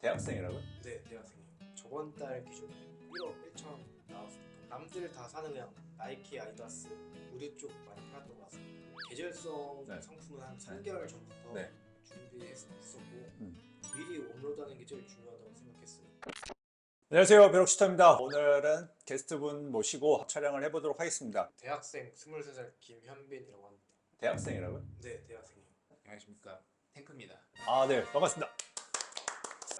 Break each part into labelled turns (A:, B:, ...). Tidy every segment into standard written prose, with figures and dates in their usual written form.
A: 대학생이라고요?
B: 네, 대학생이요. 저번 달 기준에 1억 1천 나왔어요. 남들 다 사는 그냥 나이키, 아디다스, 의류 쪽 많이 팔았던 것 같습니다. 계절성
A: 네.
B: 상품은 한 3개월 전부터
A: 네.
B: 준비했었고 미리 업로드하는 게 제일 중요하다고 생각했어요.
A: 안녕하세요, 벼룩시터입니다. 오늘은 게스트분 모시고 촬영을 해보도록 하겠습니다.
B: 대학생 23살 김현빈이라고 합니다.
A: 대학생이라고요?
B: 네, 대학생이요.
C: 안녕하십니까, 탱크입니다.
A: 아, 네, 반갑습니다.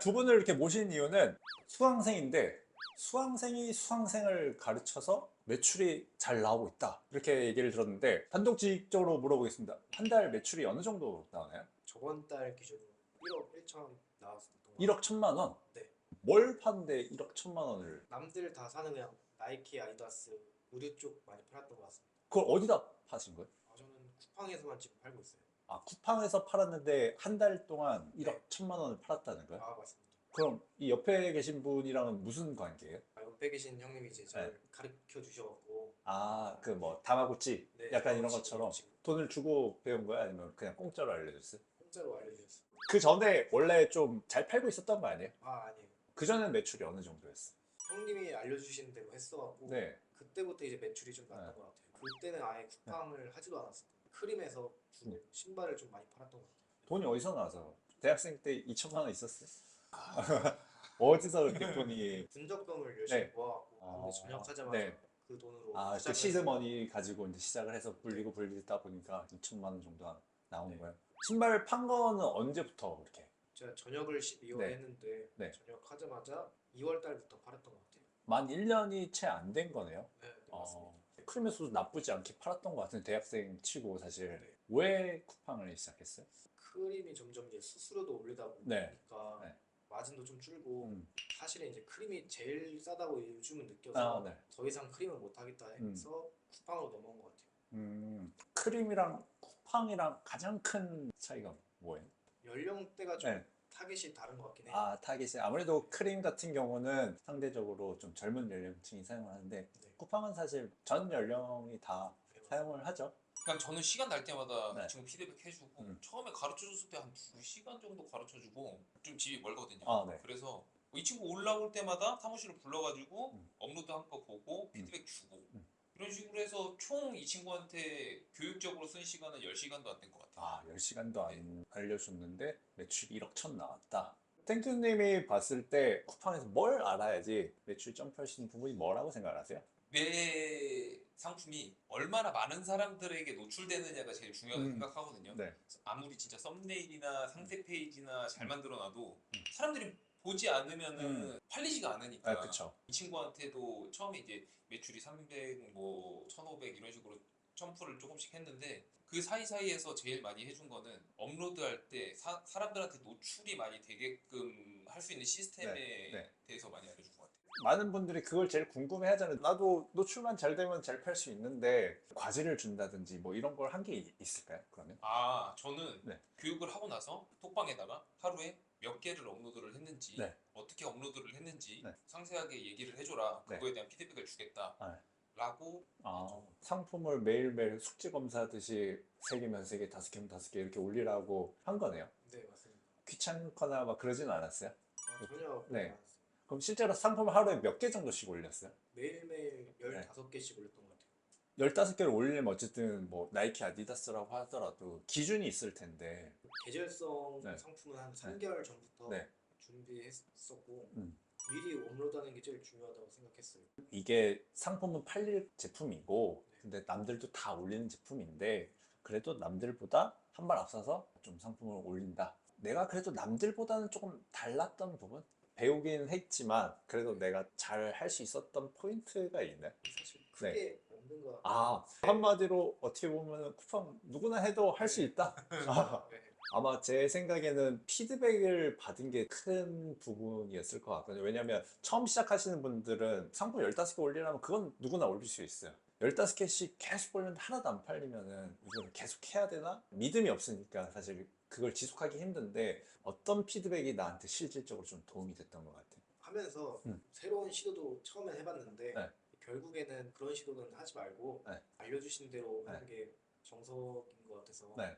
A: 두 분을 이렇게 모신 이유는 수강생인데 수강생이 수강생을 가르쳐서 매출이 잘 나오고 있다, 이렇게 얘기를 들었는데 단독직적으로 물어보겠습니다. 한 달 매출이 어느 정도 나오나요?
B: 저번 달 기준으로 1억 1천 나왔었던 것
A: 1억 1천만 원?
B: 네.
A: 뭘 파는데 1억 1천만 원을?
B: 남들 다 사는 그냥 나이키, 아디다스, 의류 쪽 많이 팔았던 것 같습니다.
A: 그걸 어디다 파신 거예요?
B: 저는 쿠팡에서만 지금 팔고 있어요.
A: 아, 쿠팡에서 팔았는데 한 달 동안 1억
B: 네.
A: 1천만 원을 팔았다는 거예요?
B: 아, 맞습니다.
A: 그럼 이 옆에 계신 분이랑은 무슨 관계예요?
B: 옆에 계신 형님이 이제 저를
A: 네.
B: 가르쳐 주셔갖고
A: 아, 그 뭐 다마고치
B: 네,
A: 약간 이런
B: 다마고치
A: 것처럼
B: 지금
A: 돈을 주고 배운 거야? 아니면 그냥 공짜로 알려줬어요?
B: 공짜로 알려주셨어요.
A: 그 전에 원래 좀 잘 팔고 있었던 거 아니에요?
B: 아, 아니에요.
A: 그 전에는 매출이 어느 정도였어?
B: 형님이 알려주신 대로 했어갖고
A: 네.
B: 그때부터 이제 매출이 좀 났던
A: 네.
B: 것 같아요. 그때는 아예 쿠팡을 하지도 않았어요. 크림에서 주로 신발을 좀 많이 팔았던 것 같아요.
A: 돈이 어디서 나와서? 대학생 때 2천만 원 있었어요? 어디서 그렇게 돈이?
B: 분적금을 열심히
A: 네.
B: 모아갖고 근데 전역하자마자
A: 네.
B: 그 돈으로
A: 아, 그
B: 시작을
A: 시드머니 가지고 이제 시작을 해서 불리다 보니까 2천만 원 정도 나오는
B: 네.
A: 거예요. 신발 판 거는 언제부터 그렇게?
B: 제가 전역을 12월에
A: 네.
B: 했는데
A: 네.
B: 전역하자마자 2월 달부터 팔았던 것 같아요.
A: 만 1년이 채 안 된 거네요.
B: 네, 네, 맞습니다.
A: 크림에서도 나쁘지 않게 팔았던 것 같은데 대학생 치고 사실.
B: 네.
A: 왜 쿠팡을 시작했어요?
B: 크림이 점점 이제 수수료도 올리다
A: 네.
B: 보니까
A: 네.
B: 마진도 좀 줄고
A: 음.
B: 사실은 이제 크림이 제일 싸다고 요즘은 느껴서
A: 네.
B: 더 이상 크림을 못 하겠다 해서 쿠팡으로 넘어온 것 같아요.
A: 크림이랑 쿠팡이랑 가장 큰 차이가 뭐예요?
B: 연령대가 좀
A: 네.
B: 타겟이 다른 것 같긴 해요.
A: 아, 타깃이 아무래도 크림 같은 경우는 상대적으로 좀 젊은 연령층이 사용을 하는데
B: 네.
A: 쿠팡은 사실 전 연령이 다 사용을 하죠.
C: 그냥 저는 시간 날 때마다
A: 네.
C: 친구 피드백 해주고 처음에 가르쳐줬을 때 한 2시간 정도 가르쳐주고 좀 집이 멀거든요.
A: 아, 네.
C: 그래서 이 친구 올라올 때마다 사무실을 불러가지고 업로드한 거 보고 피드백 주고 이런 식으로 해서 총 이 친구한테 교육적으로 쓴 시간은 10시간도 안 된 것 같아요.
A: 아, 10시간도 안 알려줬는데 매출이 1억 천 나왔다. 탱크님이 봤을 때 쿠팡에서 뭘 알아야지 매출 점프할 수 있는 부분이 뭐라고 생각하세요?
C: 내 상품이 얼마나 많은 사람들에게 노출되느냐가 제일 중요하다고 생각하거든요.
A: 네.
C: 아무리 진짜 썸네일이나 상세 페이지나 잘 만들어놔도 사람들이 보지 않으면은 팔리지가 않으니까.
A: 아, 그쵸.
C: 이 친구한테도 처음에 이제 매출이 300, 뭐 1500 이런 식으로 점프를 조금씩 했는데 그 사이사이에서 제일 많이 해준 거는 업로드할 때 사람들한테 노출이 많이 되게끔 할 수 있는 시스템에
A: 네.
C: 대해서 많이 알려준 것 같아요.
A: 많은 분들이 그걸 제일 궁금해 하잖아요. 나도 노출만 잘 되면 잘 팔 수 있는데 과제를 준다든지 뭐 이런 걸 한 게 있을까요? 그러면?
C: 저는
A: 네.
C: 교육을 하고 나서 톡방에다가 하루에 몇 개를 업로드를 했는지
A: 네.
C: 어떻게 업로드를 했는지
A: 네.
C: 상세하게 얘기를 해줘라.
A: 네.
C: 그거에 대한 피드백을 주겠다.
A: 네.
C: 라고
A: 상품을 매일매일 숙제 검사하듯이 3개면 3개, 5개면 5개 이렇게 올리라고 한 거네요.
B: 네, 맞습니다.
A: 귀찮거나 막 그러진 않았어요?
B: 전혀
A: 네.
B: 그러지 않았어요.
A: 그럼 실제로 상품을 하루에 몇 개 정도씩 올렸어요?
B: 매일매일 15개씩 올렸던 것 같아요.
A: 15개를 올리면 어쨌든 뭐 나이키, 아디다스라고 하더라도 기준이 있을 텐데.
B: 계절성
A: 네.
B: 상품은 한 3개월 전부터
A: 네.
B: 준비했었고 미리 업로드하는 게 제일 중요하다고 생각했어요.
A: 이게 상품은 팔릴 제품이고
B: 네.
A: 근데 남들도 다 올리는 제품인데 그래도 남들보다 한 발 앞서서 좀 상품을 올린다. 내가 그래도 남들보다는 조금 달랐던 부분? 배우긴 했지만 그래도 내가 잘 할 수 있었던 포인트가 있나요?
B: 사실 크게 없는 것 같아요.
A: 아, 한마디로 어떻게 보면 쿠팡 누구나 해도 할 수 있다?
B: 네.
A: 아마 제 생각에는 피드백을 받은 게 큰 부분이었을 것 같거든요. 왜냐면 처음 시작하시는 분들은 상품 15개 올리려면 그건 누구나 올릴 수 있어요. 15개씩 계속 올렸는데 하나도 안 팔리면은 이걸 계속 해야 되나? 믿음이 없으니까 사실 그걸 지속하기 힘든데 어떤 피드백이 나한테 실질적으로 좀 도움이 됐던 것 같아요.
B: 하면서 새로운 시도도 처음에 해봤는데
A: 네.
B: 결국에는 그런 시도는 하지 말고
A: 네.
B: 알려주신 대로
A: 네.
B: 하는 게 정석인 것 같아서
A: 네.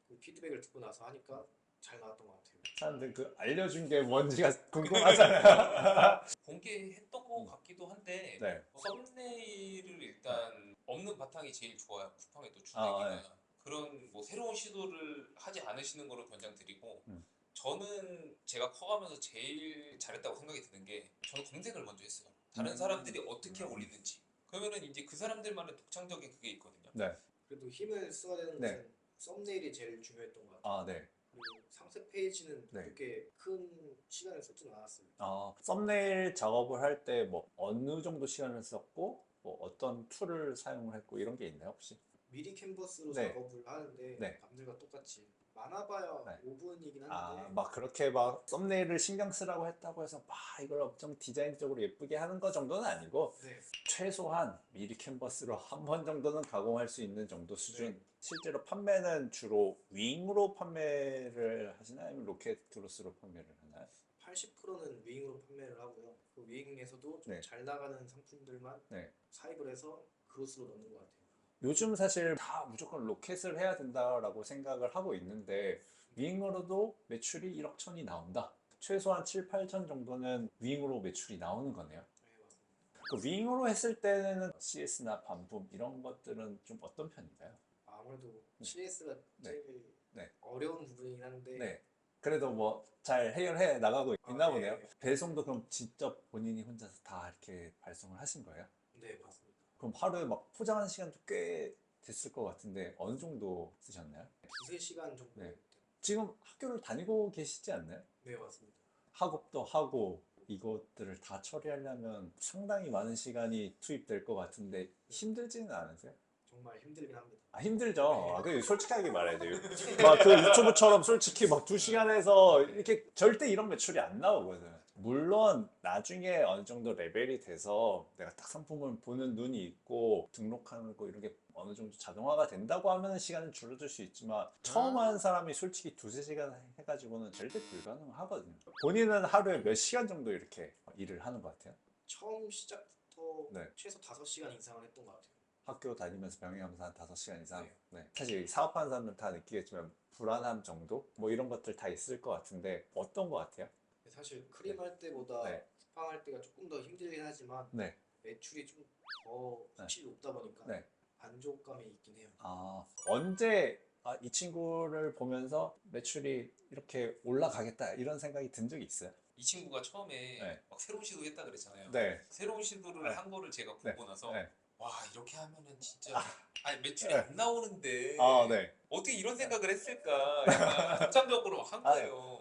B: 그 피드백을 듣고 나서 하니까 잘 나왔던 것 같아요.
A: 사람들 그 알려준 게 뭔지가 궁금하잖아요.
C: 공개했던 것 같기도 한데
A: 네.
C: 썸네일을 일단 없는 바탕이 제일 좋아요. 쿠팡의 또
A: 아,
C: 주내기가
A: 네.
C: 그런 뭐 새로운 시도를 하지 않으시는 거를 권장드리고
A: 음.
C: 저는 제가 커가면서 제일 잘했다고 생각이 드는 게 저는 검색을 먼저 했어요. 다른 사람들이 어떻게 올리는지. 그러면은 이제 그 사람들만의 독창적인 그게 있거든요.
A: 네.
B: 그래도 힘을 써야 되는
A: 네.
B: 것은 썸네일이 제일 중요했던 것 같아요.
A: 아, 네.
B: 그리고 상세 페이지는
A: 네.
B: 그렇게 큰 시간을 썼진 않았어요.
A: 썸네일 작업을 할 때 뭐 어느 정도 시간을 썼고 뭐 어떤 툴을 사용을 했고 이런 게 있나요, 혹시?
B: 미리 캔버스로
A: 네.
B: 작업을 하는데
A: 네.
B: 남들과 똑같이 많아봐야
A: 네.
B: 5분이긴 한데
A: 막 그렇게 막 썸네일을 신경 쓰라고 했다고 해서 막 이걸 엄청 디자인적으로 예쁘게 하는 거 정도는 아니고
B: 네.
A: 최소한 미리 캔버스로 한 번 정도는 가공할 수 있는 정도 수준.
B: 네.
A: 실제로 판매는 주로 윙으로 판매를 하시나요? 아니면 로켓 크로스로 판매를 하나요?
B: 80%는 윙으로 판매를 하고요. 그 윙에서도 좀
A: 네.
B: 잘 나가는 상품들만
A: 네.
B: 사입을 해서 크로스로 넣는 것 같아요.
A: 요즘 사실 다 무조건 로켓을 해야 된다라고 생각을 하고 있는데 윙으로도 매출이 1억 천이 나온다. 최소한 7, 8천 정도는 윙으로 매출이 나오는 거네요.
B: 네, 맞습니다.
A: 그 윙으로 했을 때는 CS나 반품 이런 것들은 좀 어떤 편인가요?
B: 아무래도
A: 네.
B: CS가
A: 네.
B: 제일
A: 네.
B: 어려운 부분이긴 한데
A: 네. 그래도 뭐 잘 해결해 나가고 있나
B: 네.
A: 보네요. 배송도 그럼 직접 본인이 혼자서 다 이렇게 발송을 하신 거예요?
B: 네, 맞습니다.
A: 그럼 하루에 막 포장하는 시간도 꽤 됐을 것 같은데 어느 정도 쓰셨나요?
B: 두세 시간 정도.
A: 네. 지금 학교를 다니고 계시지 않나요?
B: 네, 맞습니다.
A: 학업도 하고 이것들을 다 처리하려면 상당히 많은 시간이 투입될 것 같은데 힘들지는 않으세요?
B: 정말 힘들긴 합니다.
A: 힘들죠. 그 솔직하게 말해야 돼요. 막 그 유튜브처럼 솔직히 막 2시간에서 이렇게 절대 이런 매출이 안 나오거든. 물론 나중에 어느 정도 레벨이 돼서 내가 딱 상품을 보는 눈이 있고 등록하는 거 이런 게 어느 정도 자동화가 된다고 하면 시간은 줄어들 수 있지만 처음 하는 사람이 솔직히 2~3시간 해가지고는 절대 불가능하거든요. 본인은 하루에 몇 시간 정도 이렇게 일을 하는 것 같아요?
B: 처음 시작부터
A: 네.
B: 최소 5시간 이상을 했던 것 같아요.
A: 학교 다니면서 병행하면서 한 5시간 이상?
B: 네.
A: 네. 사실 사업하는 사람들은 다 느끼겠지만 불안함 정도? 뭐 이런 것들 다 있을 것 같은데 어떤 것 같아요?
B: 사실 크림 할 때보다
A: 네.
B: 쿠팡 할 때가 조금 더 힘들긴 하지만
A: 네.
B: 매출이 좀 더 확실히 높다 보니까
A: 네.
B: 만족감이 있긴 해요.
A: 언제 이 친구를 보면서 매출이 이렇게 올라가겠다 이런 생각이 든 적이 있어요?
C: 이 친구가 처음에
A: 네.
C: 막 새로운 시도 했다 그랬잖아요.
A: 네.
C: 새로운 시도를
A: 네.
C: 한 거를 제가
A: 네.
C: 보고 나서
A: 네.
C: 와 이렇게 하면은 진짜 아니 매출이
A: 네.
C: 안 나오는데
A: 네.
C: 어떻게 이런 생각을 했을까 약간 독창적으로 한 거예요.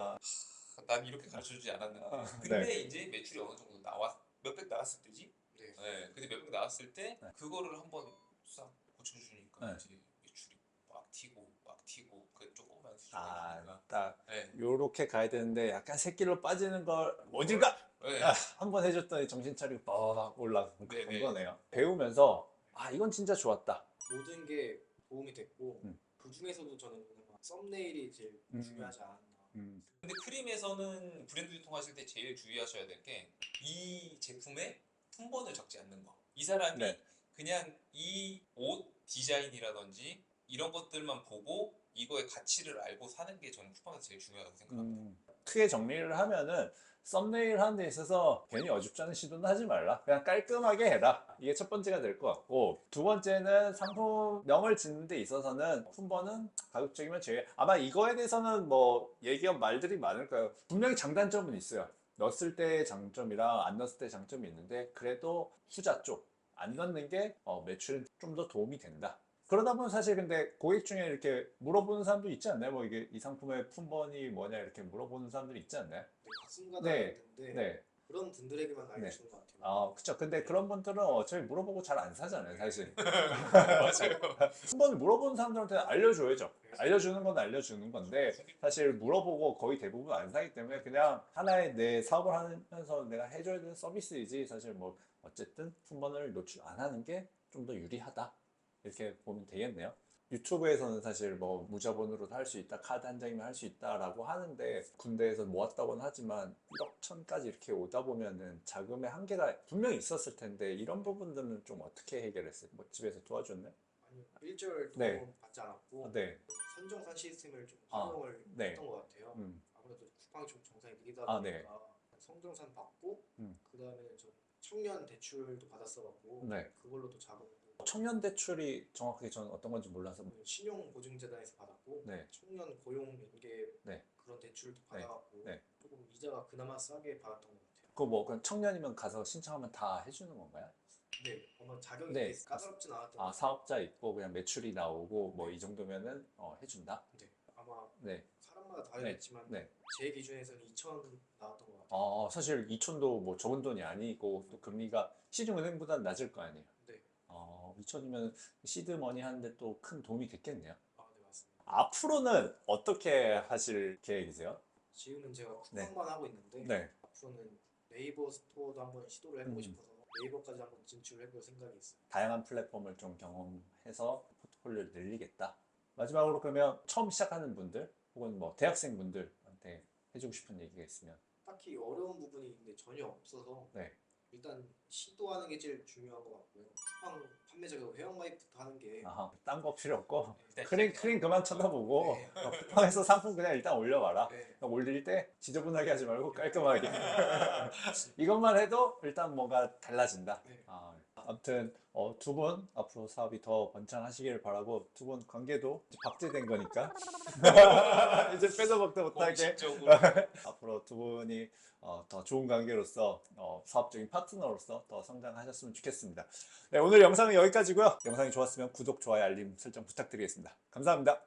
C: 난 이렇게 가르쳐주지 않았는데 근데
A: 네.
C: 이제 매출이 어느 정도 나왔 몇백 나왔을 때지?
B: 네.
C: 네. 근데 몇백 나왔을 때
A: 네.
C: 그거를 한번 싹 고쳐주니까
A: 네.
C: 이제 매출이 막 튀고 그 조그만 수준이니까
A: 딱
C: 네.
A: 요렇게 가야 되는데 약간 새끼로 빠지는 걸 어딘가
C: 네.
A: 한번 해줬더니 정신 차리고 빡 올라간
C: 네네.
A: 거네요. 배우면서 이건 진짜 좋았다.
B: 모든 게 도움이 됐고
A: 음.
B: 그 중에서도 저는 썸네일이 제일 중요하지 않았나.
C: 근데 크림에서는 브랜드 유통하실 때 제일 주의하셔야 될 게 이 제품의 품번을 적지 않는 거. 이 사람이
A: 네.
C: 그냥 이 옷 디자인이라든지 이런 것들만 보고 이거의 가치를 알고 사는 게 저는 쿠팡에서 제일 중요하다고 생각합니다.
A: 크게 정리를 하면은 썸네일 하는 데 있어서 괜히 어줍지 않은 시도는 하지 말라. 그냥 깔끔하게 해라. 이게 첫 번째가 될 것 같고 두 번째는 상품명을 짓는 데 있어서는 품번은 가급적이면 제일 아마 이거에 대해서는 뭐 얘기한 말들이 많을 거예요. 분명히 장단점은 있어요. 넣었을 때의 장점이랑 안 넣었을 때의 장점이 있는데 그래도 후자 쪽 안 넣는 게 매출에 좀 더 도움이 된다. 그러다 보면 사실 근데 고객 중에 이렇게 물어보는 사람도 있지 않나요? 뭐 이게 이 상품의 품번이 뭐냐 이렇게 물어보는 사람들이 있지 않나요?
B: 가끔가다
A: 네.
B: 있는데
A: 네.
B: 그런 분들에게만 알려주는 것 같아요.
A: 그쵸. 근데 그런 분들은 어차피 물어보고 잘 안 사잖아요, 사실.
C: 맞아요.
A: 품번을 물어보는 사람들한테 알려줘야죠. 알려주는 건 알려주는 건데 사실 물어보고 거의 대부분 안 사기 때문에 그냥 하나의 내 사업을 하면서 내가 해줘야 되는 서비스이지 사실 뭐 어쨌든 품번을 노출 안 하는 게 좀 더 유리하다. 이렇게 보면 되겠네요. 유튜브에서는 사실 뭐 무자본으로도 할 수 있다, 카드 한 장이면 할 수 있다라고 하는데 군대에서 모았다고는 하지만 1억 천까지 이렇게 오다 보면은 자금의 한계가 분명히 있었을 텐데 이런 부분들은 좀 어떻게 해결했어요? 뭐 집에서 도와줬나요?
B: 아니, 1절
A: 네.
B: 도움은 받지 않았고
A: 네.
B: 선정산 시스템을 좀
A: 아,
B: 활용을
A: 네.
B: 했던 것 같아요.
A: 음.
B: 아무래도 쿠팡이 좀 정상이 느리다
A: 아,
B: 보니까 성장산 받고 그 다음에 저 청년 대출도 받았어갖고
A: 네.
B: 그걸로도 자금도
A: 청년 대출이 정확하게 저는 어떤 건지 몰라서.
B: 신용보증재단에서 받았고
A: 네.
B: 청년 고용 연계
A: 네.
B: 그런 대출도 받아갖고
A: 네.
B: 조금 이자가 그나마 싸게 받았던 것 같아요.
A: 그거 뭐 그럼 청년이면 가서 신청하면 다 해주는 건가요?
B: 네, 아마 자격이
A: 네.
B: 되게 까다롭진 않았던 것
A: 아,
B: 같아요.
A: 사업자 있고 그냥 매출이 나오고 뭐 이 정도면은 해준다?
B: 네, 아마
A: 네.
B: 사람마다 다르겠지만
A: 네.
B: 제 기준에서는 2천 나왔던 것 같아요.
A: 사실 2천도 뭐 적은 돈이 아니고 또 금리가 시중은행보다 낮을 거 아니에요.
B: 네,
A: 2천이면 시드머니 하는데 또 큰 도움이 됐겠네요.
B: 네 맞습니다.
A: 앞으로는 어떻게 하실 계획이세요?
B: 지금은 제가
A: 네.
B: 쿠팡만 하고 있는데
A: 네.
B: 앞으로는 네이버 스토어도 한번 시도를 해보고
A: 음.
B: 싶어서 네이버까지 한번 진출해볼 생각이 있어요.
A: 다양한 플랫폼을 좀 경험해서 포트폴리오를 늘리겠다. 마지막으로 그러면 처음 시작하는 분들 혹은 뭐 대학생분들한테 해주고 싶은 얘기가 있으면.
B: 딱히 어려운 부분이 있는데 전혀 없어서
A: 네.
B: 일단 시도하는 게 제일 중요한 것 같고요. 쿠팡 판매자가 회원가입부터 하는 게
A: 딴 거 필요 없고
B: 네.
A: 크림 그만 쳐다보고
B: 네.
A: 쿠팡에서 상품 그냥 일단 올려봐라.
B: 네.
A: 올릴 때 지저분하게 하지 말고 깔끔하게 이것만 해도 일단 뭔가 달라진다.
B: 네.
A: 아무튼 두 분 앞으로 사업이 더 번창하시길 바라고, 두 분 관계도 이제 박제된 거니까 이제 빼도 박도 못하게
C: 공식적으로
A: 앞으로 두 분이 더 좋은 관계로서 사업적인 파트너로서 더 성장하셨으면 좋겠습니다. 네, 오늘 영상은 여기까지고요. 영상이 좋았으면 구독, 좋아요, 알림 설정 부탁드리겠습니다. 감사합니다.